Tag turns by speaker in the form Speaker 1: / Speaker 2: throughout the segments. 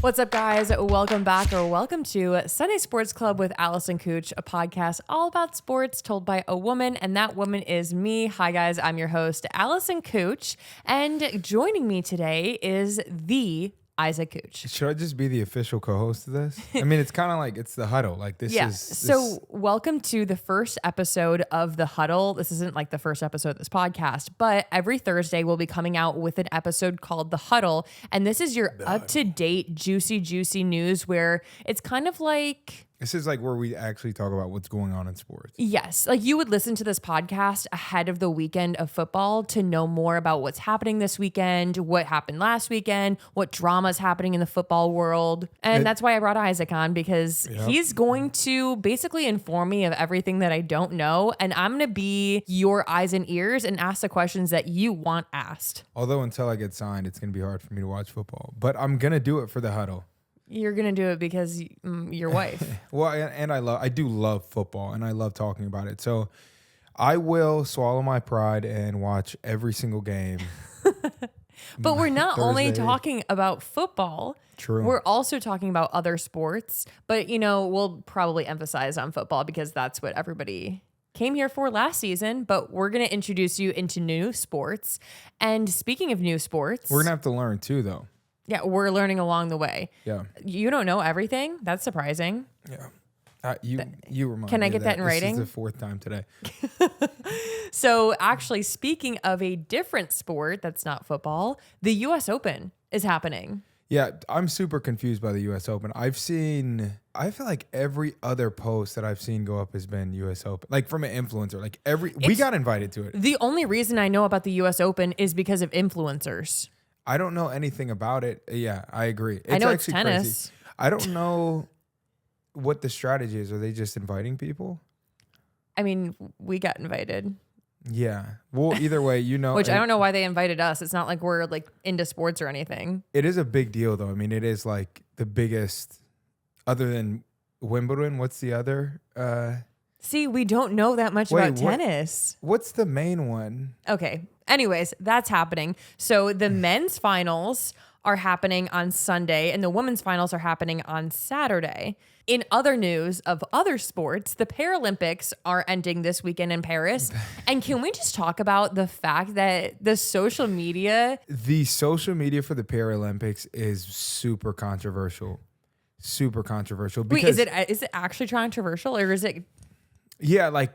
Speaker 1: What's up, guys? Welcome back or welcome to Sunday Sports Club with Allison Kuch, a podcast all about sports told by a woman, and that woman is me. Hi, guys. I'm your host, Allison Kuch, and joining me today is the Isaac Kuch.
Speaker 2: Should I just be the official co-host of this? I mean, it's kind of like it's the Huddle. Like this is.
Speaker 1: So welcome to the first episode of the Huddle. This isn't like the first episode of this podcast, but every Thursday we'll be coming out with an episode called The Huddle. And this is your up-to-date, juicy news where it's kind of like...
Speaker 2: This is like where we actually talk about what's going on in sports.
Speaker 1: Yes. Like you would listen to this podcast ahead of the weekend of football to know more about what's happening this weekend, what happened last weekend, what drama is happening in the football world. And that's why I brought Isaac on, because he's going to basically inform me of everything that I don't know. And I'm going to be your eyes and ears and ask the questions that you want asked.
Speaker 2: Although until I get signed, it's going to be hard for me to watch football. But I'm going to do it for the Huddle.
Speaker 1: You're going to do it because your wife.
Speaker 2: Well, and I do love football, and I love talking about it. So I will swallow my pride and watch every single game.
Speaker 1: But we're not
Speaker 2: Thursday.
Speaker 1: only talking about football.
Speaker 2: True.
Speaker 1: We're also talking about other sports. But, we'll probably emphasize on football because that's what everybody came here for last season. But we're going to introduce you into new sports. And speaking of new sports...
Speaker 2: We're going to have to learn too, though.
Speaker 1: Yeah, we're learning along the way.
Speaker 2: Yeah.
Speaker 1: You don't know everything? That's surprising.
Speaker 2: Yeah. You remind me.
Speaker 1: Can I get that in writing?
Speaker 2: This is the fourth time today.
Speaker 1: So actually, speaking of a different sport that's not football, the U.S. Open is happening.
Speaker 2: Yeah, I'm super confused by the U.S. Open. I feel like every other post that I've seen go up has been U.S. Open. Like from an influencer. We got invited to it.
Speaker 1: The only reason I know about the U.S. Open is because of influencers.
Speaker 2: I don't know anything about it. Yeah, I agree.
Speaker 1: I know it's tennis.
Speaker 2: Crazy. I don't know what the strategy is. Are they just inviting people?
Speaker 1: I mean, we got invited.
Speaker 2: Yeah. Well, either way,
Speaker 1: Which I don't know why they invited us. It's not like we're like into sports or anything.
Speaker 2: It is a big deal, though. I mean, it is like the biggest, other than Wimbledon. What's the other?
Speaker 1: See, we don't know that much about tennis.
Speaker 2: What's the main one?
Speaker 1: Okay. Anyways, that's happening. So the men's finals are happening on Sunday and the women's finals are happening on Saturday. In other news of other sports, the Paralympics are ending this weekend in Paris. And can we just talk about the fact that the social media...
Speaker 2: The social media for the Paralympics is super controversial. Super controversial.
Speaker 1: Wait, is it actually controversial or is it...
Speaker 2: Yeah, like...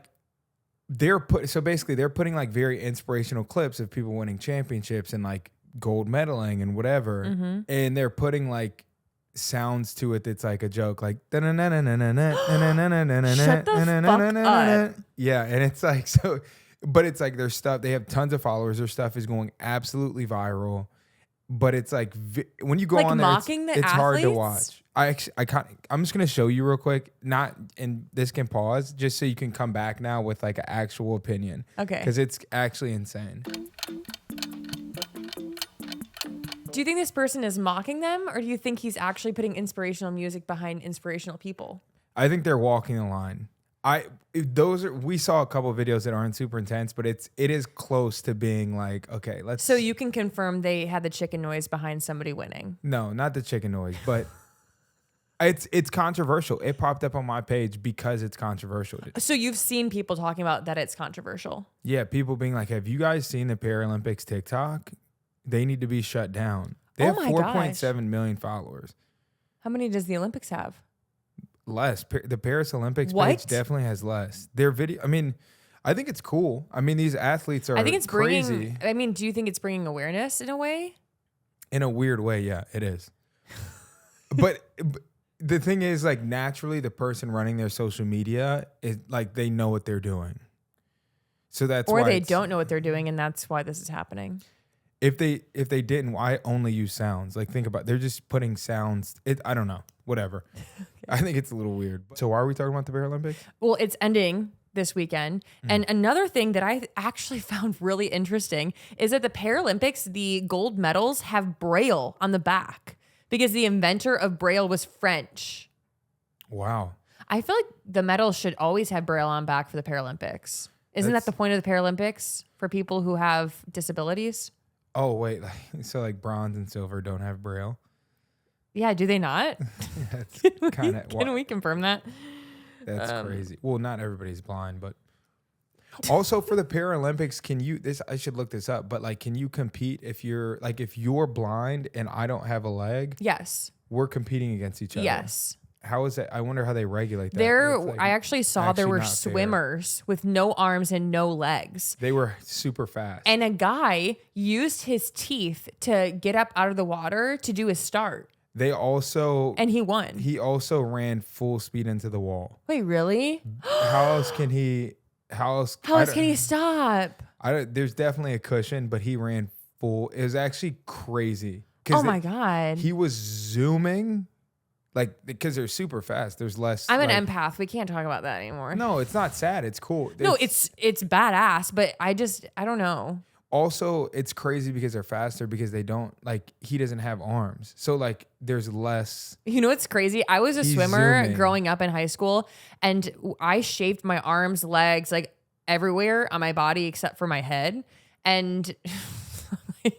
Speaker 2: They're putting like very inspirational clips of people winning championships and like gold medaling and whatever, and they're putting like sounds to it that's like a joke, like shut
Speaker 1: the fuck up.
Speaker 2: Yeah, and it's like so, but it's like their stuff. They have tons of followers. Their stuff is going absolutely viral, but it's like when you go
Speaker 1: like
Speaker 2: on there,
Speaker 1: it's
Speaker 2: hard to watch. I'm just gonna show you real quick. And this can pause just so you can come back now with like an actual opinion.
Speaker 1: Okay.
Speaker 2: Because it's actually insane.
Speaker 1: Do you think this person is mocking them, or do you think he's actually putting inspirational music behind inspirational people?
Speaker 2: I think they're walking the line. We saw a couple of videos that aren't super intense, but it is close to being like, okay, let's.
Speaker 1: So you can confirm they had the chicken noise behind somebody winning?
Speaker 2: No, not the chicken noise, but. It's controversial. It popped up on my page because it's controversial.
Speaker 1: So you've seen people talking about that it's controversial?
Speaker 2: Yeah, people being like, have you guys seen the Paralympics TikTok? They need to be shut down. They have 4.7 million followers.
Speaker 1: How many does the Olympics have?
Speaker 2: Less. The Paris Olympics page definitely has less. Their video, I mean, I think it's cool. I mean, these athletes are crazy.
Speaker 1: Do you think it's bringing awareness in a way?
Speaker 2: In a weird way, yeah, it is. But the thing is, like, naturally, the person running their social media is like they know what they're doing. So that's why.
Speaker 1: Or they don't know what they're doing, and that's why this is happening.
Speaker 2: If they didn't, why only use sounds? Like, think about they're just putting sounds. I don't know. Whatever. Okay. I think it's a little weird. So why are we talking about the Paralympics?
Speaker 1: Well, it's ending this weekend. And another thing that I actually found really interesting is that the Paralympics, the gold medals have Braille on the back because the inventor of Braille was French.
Speaker 2: Wow.
Speaker 1: I feel like the medals should always have Braille on back for the Paralympics. Isn't that the point of the Paralympics for people who have disabilities?
Speaker 2: Oh, wait. So like bronze and silver don't have Braille?
Speaker 1: Yeah, do they not?
Speaker 2: That's kind of.
Speaker 1: Can we confirm that?
Speaker 2: That's crazy. Well, not everybody's blind, but also for the Paralympics, I should look this up, but like, can you compete if you're blind and I don't have a leg?
Speaker 1: Yes.
Speaker 2: We're competing against each other.
Speaker 1: Yes.
Speaker 2: How is that? I wonder how they regulate that.
Speaker 1: I actually saw there were swimmers with no arms and no legs.
Speaker 2: They were super fast.
Speaker 1: And a guy used his teeth to get up out of the water to do his start.
Speaker 2: And
Speaker 1: he won.
Speaker 2: He also ran full speed into the wall.
Speaker 1: Wait, really?
Speaker 2: How else can he
Speaker 1: stop?
Speaker 2: There's definitely a cushion, but he ran full. It was actually crazy.
Speaker 1: Oh my God.
Speaker 2: He was zooming. Because they're super fast. There's less.
Speaker 1: I'm an empath. We can't talk about that anymore.
Speaker 2: No, it's not sad. It's cool.
Speaker 1: It's badass, but I don't know.
Speaker 2: Also, it's crazy because they're faster because they don't he doesn't have arms. So there's less.
Speaker 1: You know what's crazy? I was a swimmer growing up in high school, and I shaved my arms, legs, everywhere on my body except for my head. And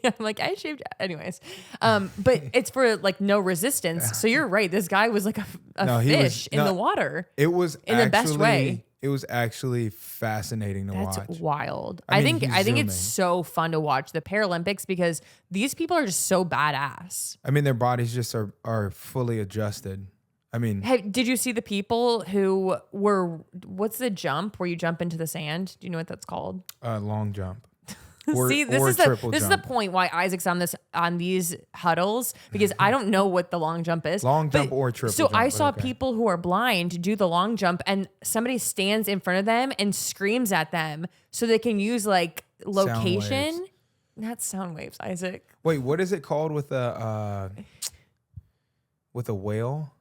Speaker 1: I'm like, I shaved anyways. But it's for no resistance. So you're right. This guy was like a fish in the water.
Speaker 2: It was
Speaker 1: in the best way.
Speaker 2: It was actually fascinating to watch.
Speaker 1: That's wild. I think it's so fun to watch the Paralympics because these people are just so badass.
Speaker 2: I mean, their bodies just are fully adjusted. I mean,
Speaker 1: did you see the people who what's the jump where you jump into the sand? Do you know what that's called?
Speaker 2: Long jump.
Speaker 1: See, this is the point why Isaac's on these huddles, because I don't know what the long jump is.
Speaker 2: Long jump or triple jump.
Speaker 1: So I saw people who are blind do the long jump, and somebody stands in front of them and screams at them so they can use location.
Speaker 2: Sound waves.
Speaker 1: Not sound waves, Isaac.
Speaker 2: Wait, what is it called with a whale?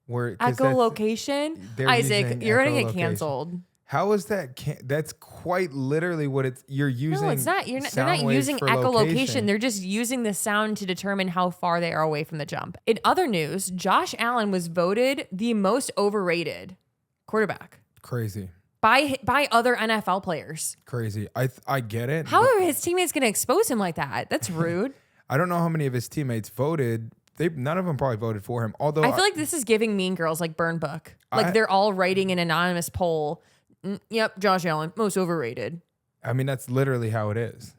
Speaker 1: Echolocation? Isaac, you're gonna get canceled.
Speaker 2: How is that? That's quite literally what you're using.
Speaker 1: No, it's not. They're not using echolocation. They're just using the sound to determine how far they are away from the jump. In other news, Josh Allen was voted the most overrated quarterback.
Speaker 2: Crazy.
Speaker 1: By other NFL players.
Speaker 2: Crazy. I get it.
Speaker 1: How are his teammates going to expose him like that? That's rude.
Speaker 2: I don't know how many of his teammates voted. None of them probably voted for him. Although
Speaker 1: I feel like this is giving Mean Girls Burn Book. They're all writing an anonymous poll. Yep, Josh Allen, most overrated.
Speaker 2: I mean, that's literally how it is.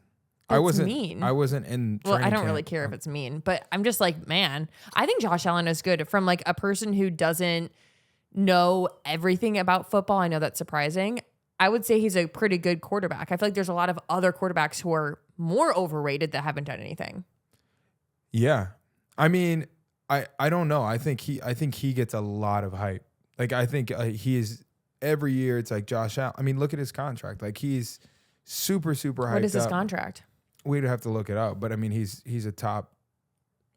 Speaker 1: Mean.
Speaker 2: I wasn't in.
Speaker 1: Well, I don't really care if it's mean, but I'm just man, I think Josh Allen is good from a person who doesn't know everything about football. I know that's surprising. I would say he's a pretty good quarterback. I feel like there's a lot of other quarterbacks who are more overrated that haven't done anything.
Speaker 2: Yeah, I mean, I don't know. I think he gets a lot of hype. I think he is. Every year it's Josh Allen. I mean, look at his contract. He's super, super hyped up.
Speaker 1: What is his contract?
Speaker 2: We'd have to look it up, but I mean, he's a top.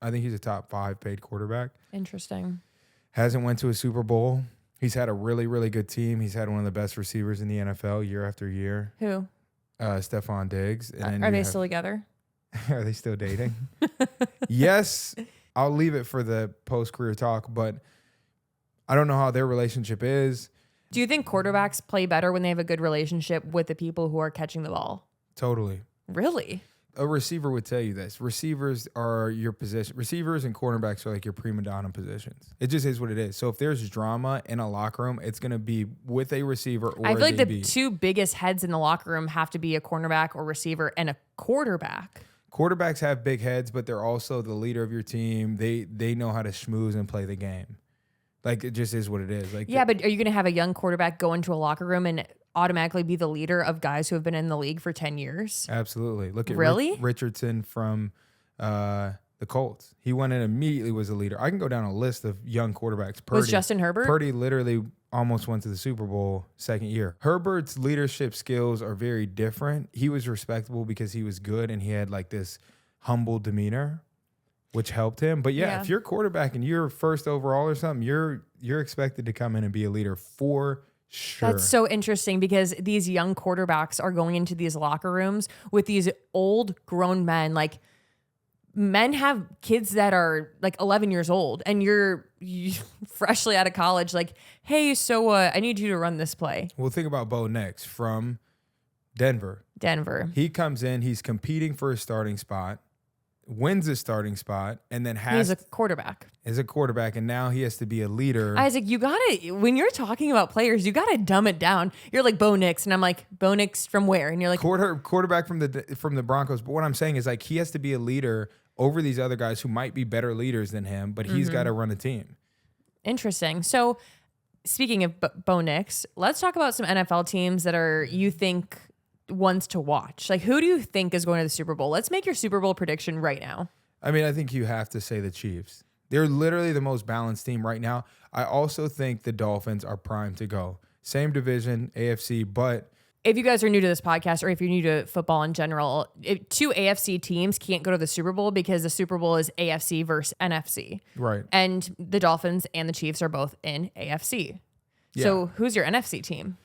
Speaker 2: I think he's a top 5 paid quarterback.
Speaker 1: Interesting.
Speaker 2: Hasn't went to a Super Bowl. He's had a really, really good team. He's had one of the best receivers in the NFL year after year.
Speaker 1: Who?
Speaker 2: Stephon Diggs. And
Speaker 1: are they still together?
Speaker 2: Are they still dating? Yes. I'll leave it for the post-career talk, but I don't know how their relationship is.
Speaker 1: Do you think quarterbacks play better when they have a good relationship with the people who are catching the ball?
Speaker 2: Totally.
Speaker 1: Really?
Speaker 2: A receiver would tell you this. Receivers are your position. Receivers and cornerbacks are your prima donna positions. It just is what it is. So if there's drama in a locker room, it's going to be with a receiver or
Speaker 1: I feel like the two biggest heads in the locker room have to be a cornerback or receiver and a quarterback.
Speaker 2: Quarterbacks have big heads, but they're also the leader of your team. They know how to schmooze and play the game. It just is what it is.
Speaker 1: Yeah, but are you going to have a young quarterback go into a locker room and automatically be the leader of guys who have been in the league for 10 years?
Speaker 2: Absolutely. Look at Richardson from the Colts. He went in immediately, was a leader. I can go down a list of young quarterbacks.
Speaker 1: Was Justin Herbert?
Speaker 2: Purdy literally almost went to the Super Bowl second year. Herbert's leadership skills are very different. He was respectable because he was good and he had this humble demeanor, which helped him. But yeah, if you're a quarterback and you're first overall or something, you're expected to come in and be a leader for sure.
Speaker 1: That's so interesting because these young quarterbacks are going into these locker rooms with these old grown men. Men have kids that are 11 years old and you're freshly out of college. Hey, so I need you to run this play.
Speaker 2: Well, think about Bo Nix from Denver.
Speaker 1: Denver.
Speaker 2: He comes in, he's competing for a starting spot wins a starting spot, and then
Speaker 1: He's a quarterback.
Speaker 2: Is a quarterback, and now he has to be a leader.
Speaker 1: Isaac, you gotta, when you're talking about players, you gotta dumb it down. You're like Bo Nix, and I'm like, Bo Nix from where? And you're like,
Speaker 2: quarterback from the Broncos. But what I'm saying is, like, he has to be a leader over these other guys who might be better leaders than him, but he's got to run a team.
Speaker 1: Interesting. So, speaking of Bo Nix, let's talk about some NFL teams that are, you think, ones to watch. Like, who do you think is going to the Super Bowl? Let's make your Super Bowl prediction right now.
Speaker 2: I mean, I think you have to say the Chiefs. They're literally the most balanced team right now. I also think the Dolphins are primed to go. Same division, AFC, but
Speaker 1: if you guys are new to this podcast, or if you're new to football in general, two AFC teams can't go to the Super Bowl because the Super Bowl is AFC versus NFC.
Speaker 2: Right.
Speaker 1: And the Dolphins and the Chiefs are both in AFC. Yeah. So who's your NFC team?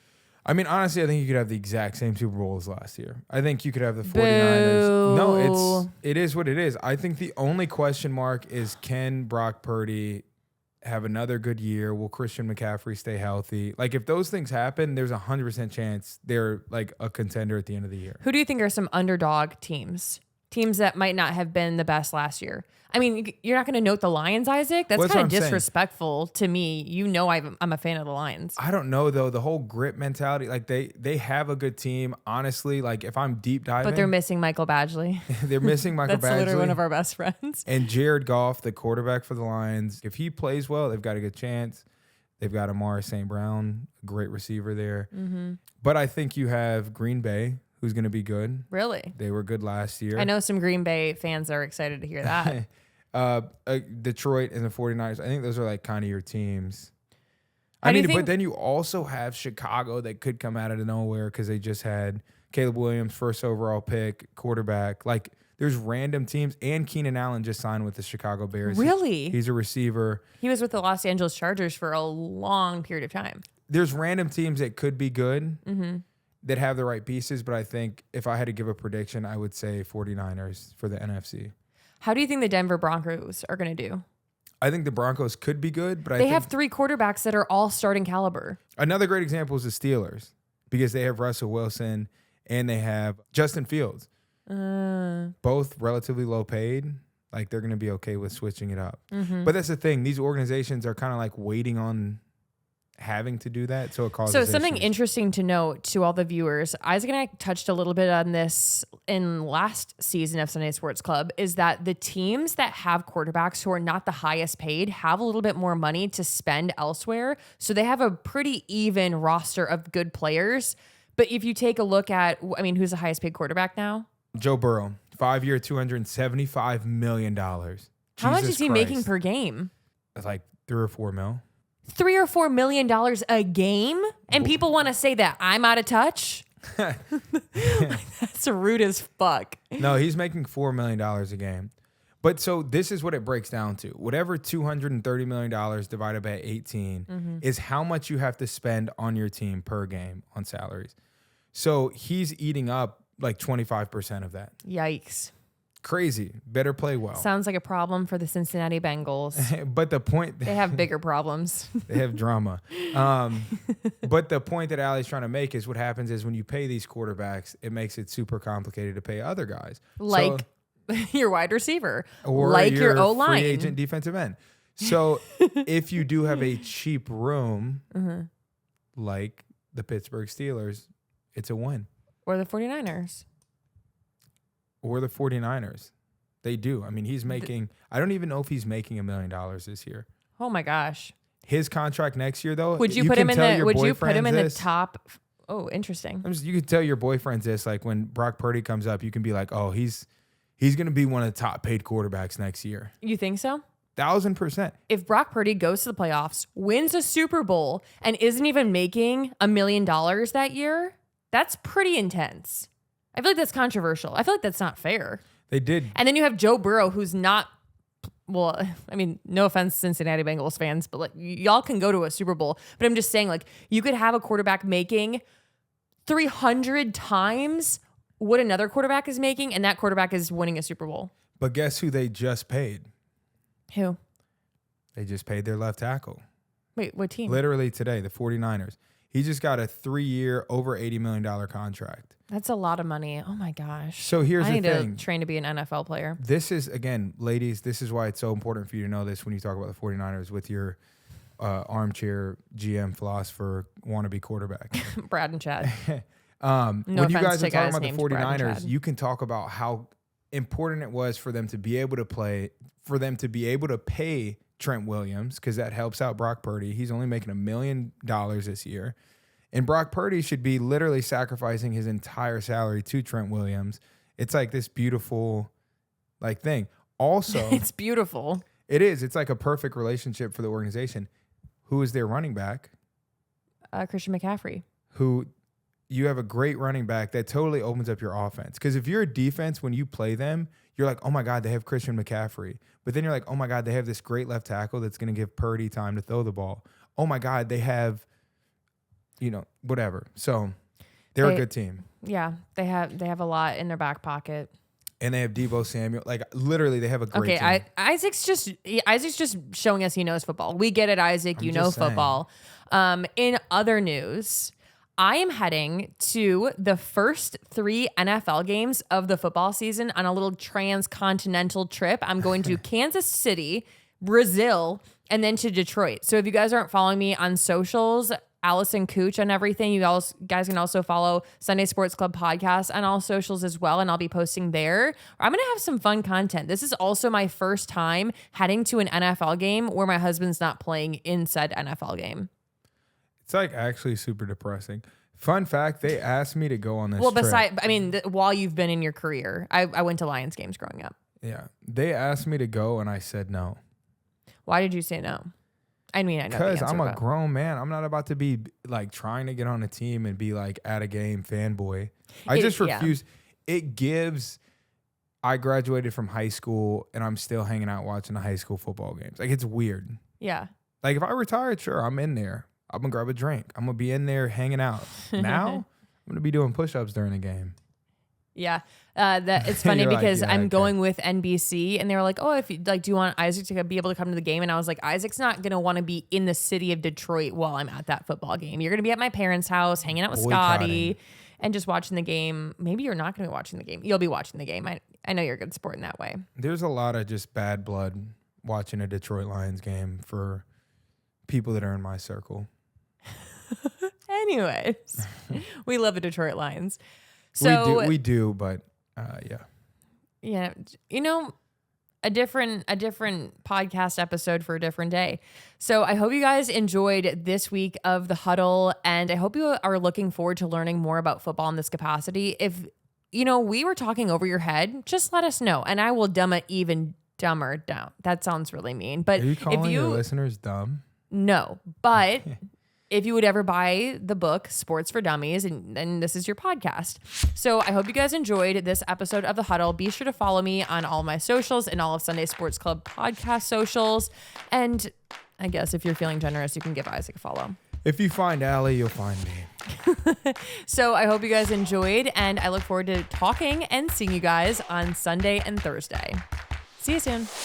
Speaker 2: I mean, honestly, I think you could have the exact same Super Bowl as last year. I think you could have the 49ers.
Speaker 1: Boo.
Speaker 2: No, it is what it is. I think the only question mark is, can Brock Purdy have another good year? Will Christian McCaffrey stay healthy? Like, if those things happen, there's 100% chance they're like a contender at the end of the year.
Speaker 1: Who do you think are some underdog teams? Teams that might not have been the best last year. I mean, you're not going to note the Lions, Isaac? That's kind of disrespectful to me. You know I'm a fan of the Lions.
Speaker 2: I don't know, though. The whole grit mentality, like they have a good team. Honestly, like if I'm deep diving.
Speaker 1: But they're missing Michael Badgley.
Speaker 2: They're missing Michael Badgley.
Speaker 1: That's literally one of our best friends.
Speaker 2: And Jared Goff, the quarterback for the Lions. If he plays well, they've got a good chance. They've got Amari St. Brown, a great receiver there. Mm-hmm. But I think you have Green Bay, who's going to be good.
Speaker 1: Really?
Speaker 2: They were good last year.
Speaker 1: I know some Green Bay fans are excited to hear that.
Speaker 2: Detroit and the 49ers. I think those are like kind of your teams. But then you also have Chicago that could come out of nowhere because they just had Caleb Williams, first overall pick, quarterback. Like, there's random teams. And Keenan Allen just signed with the Chicago Bears.
Speaker 1: Really?
Speaker 2: He's a receiver.
Speaker 1: He was with the Los Angeles Chargers for a long period of time.
Speaker 2: There's random teams that could be good. Mm-hmm. That have the right pieces, but I think if I had to give a prediction, I would say 49ers for the NFC.
Speaker 1: How do you think the Denver Broncos are going to do?
Speaker 2: I think the Broncos could be good, but
Speaker 1: they have three quarterbacks that are all starting caliber.
Speaker 2: Another great example is the Steelers because they have Russell Wilson and they have Justin Fields. Both relatively low paid. Like, they're going to be okay with switching it up. Mm-hmm. But that's the thing. These organizations are kind of like waiting on having to do that, so it causes
Speaker 1: something
Speaker 2: issues.
Speaker 1: Interesting to note to all the viewers, Isaac and I touched a little bit on this in last season of Sunday Sports Club, is that the teams that have quarterbacks who are not the highest paid have a little bit more money to spend elsewhere, so they have a pretty even roster of good players. But if you take a look at, I mean, who's the highest paid quarterback now?
Speaker 2: Joe Burrow, 5-year, $275 million.
Speaker 1: How much is he making per game?
Speaker 2: It's like $3 or $4 mil.
Speaker 1: $3 or $4 million a game, and people want to say that I'm out of touch. That's rude as fuck.
Speaker 2: No, he's making $4 million a game. But so this is what it breaks down to. Whatever $230 million divided by 18 is how much you have to spend on your team per game on salaries. So he's eating up like 25% of that.
Speaker 1: Yikes.
Speaker 2: Crazy. Better play well.
Speaker 1: Sounds like a problem for the Cincinnati Bengals.
Speaker 2: But the point...
Speaker 1: They have bigger problems.
Speaker 2: They have drama. But the point that Allie's trying to make is what happens is when you pay these quarterbacks, it makes it super complicated to pay other guys.
Speaker 1: Like your wide receiver.
Speaker 2: Or
Speaker 1: like your O-line.
Speaker 2: Free agent defensive end. So if you do have a cheap room, like the Pittsburgh Steelers, it's a win.
Speaker 1: Or the 49ers.
Speaker 2: Or the 49ers. They do. I mean, he's making... I don't even know if he's making $1 million this year.
Speaker 1: Oh, my gosh.
Speaker 2: His contract next year, though...
Speaker 1: Would you put him in the top... Oh, interesting.
Speaker 2: You could tell your boyfriends this. Like, when Brock Purdy comes up, you can be like, oh, he's going to be one of the top paid quarterbacks next year.
Speaker 1: You think so?
Speaker 2: 1,000%.
Speaker 1: If Brock Purdy goes to the playoffs, wins a Super Bowl, and isn't even making $1 million that year, that's pretty intense. I feel like that's controversial. I feel like that's not fair.
Speaker 2: They did.
Speaker 1: And then you have Joe Burrow, who's not, well, I mean, no offense, Cincinnati Bengals fans, but like y'all can go to a Super Bowl. But I'm just saying, like, you could have a quarterback making 300 times what another quarterback is making, and that quarterback is winning a Super Bowl.
Speaker 2: But guess who they just paid?
Speaker 1: Who?
Speaker 2: They just paid their left tackle.
Speaker 1: Wait, what team?
Speaker 2: Literally today, the 49ers. He just got a 3-year, over $80 million contract.
Speaker 1: That's a lot of money. Oh my gosh.
Speaker 2: So here's the thing.
Speaker 1: I need to train to be an NFL player.
Speaker 2: This is, again, ladies, this is why it's so important for you to know this when you talk about the 49ers with your armchair GM philosopher wannabe quarterback.
Speaker 1: Brad and Chad.
Speaker 2: When you guys are talking about the
Speaker 1: named Brad and
Speaker 2: 49ers,
Speaker 1: Chad.
Speaker 2: you can talk about how important it was for them to be able to play, for them to be able to pay Trent Williams, because that helps out Brock Purdy. He's only making $1 million this year. And Brock Purdy should be literally sacrificing his entire salary to Trent Williams. It's like this beautiful like thing. Also,
Speaker 1: it's beautiful.
Speaker 2: It is. It's like a perfect relationship for the organization. Who is their running back?
Speaker 1: Christian McCaffrey.
Speaker 2: Who you have a great running back that totally opens up your offense. Because if you're a defense, when you play them, you're like, oh my God, they have Christian McCaffrey. But then you're like, oh my God, they have this great left tackle that's going to give Purdy time to throw the ball. Oh my God, they have, whatever. So they're a good team.
Speaker 1: Yeah, they have a lot in their back pocket.
Speaker 2: And they have Deebo Samuel. Like, literally, they have a great team.
Speaker 1: Isaac's just showing us he knows football. We get it, Isaac. You know football. In other news, I am heading to the first 3 NFL games of the football season on a little transcontinental trip. I'm going to Kansas City, Brazil, and then to Detroit. So if you guys aren't following me on socials, Allison Kuch and everything, you guys can also follow Sunday Sports Club podcast on all socials as well, and I'll be posting there. I'm going to have some fun content. This is also my first time heading to an NFL game where my husband's not playing in said NFL game.
Speaker 2: It's like actually super depressing. Fun fact, they asked me to go on this trip.
Speaker 1: While you've been in your career, I went to Lions games growing up.
Speaker 2: Yeah. They asked me to go and I said no.
Speaker 1: Why did you say no? I mean, I know
Speaker 2: because I'm a grown man. I'm not about to be like trying to get on a team and be like at a game fanboy. I just refuse. Yeah. I graduated from high school and I'm still hanging out watching the high school football games. Like, it's weird.
Speaker 1: Yeah.
Speaker 2: Like, if I retired, sure, I'm in there. I'm going to grab a drink. I'm going to be in there hanging out. Now, I'm going to be doing push-ups during the game.
Speaker 1: Yeah. It's funny because I'm going with NBC and they were like, oh, if you do you want Isaac to be able to come to the game? And I was like, Isaac's not going to want to be in the city of Detroit while I'm at that football game. You're going to be at my parents' house, hanging out with Scotty and just watching the game. Maybe you're not going to be watching the game. You'll be watching the game. I know you're a good sport in that way.
Speaker 2: There's a lot of just bad blood watching a Detroit Lions game for people that are in my circle.
Speaker 1: Anyways, we love the Detroit Lions. So
Speaker 2: we do, but yeah.
Speaker 1: Yeah, a different podcast episode for a different day. So I hope you guys enjoyed this week of the Huddle, and I hope you are looking forward to learning more about football in this capacity. If we were talking over your head, just let us know, and I will dumb it even dumber down. That sounds really mean, but
Speaker 2: are you calling your listeners dumb?
Speaker 1: No, but if you would ever buy the book Sports for Dummies, and then this is your podcast. So I hope you guys enjoyed this episode of The Huddle. Be sure to follow me on all my socials and all of Sunday Sports Club podcast socials. And I guess if you're feeling generous, you can give Isaac a follow.
Speaker 2: If you find Allie, you'll find me.
Speaker 1: So I hope you guys enjoyed, and I look forward to talking and seeing you guys on Sunday and Thursday. See you soon.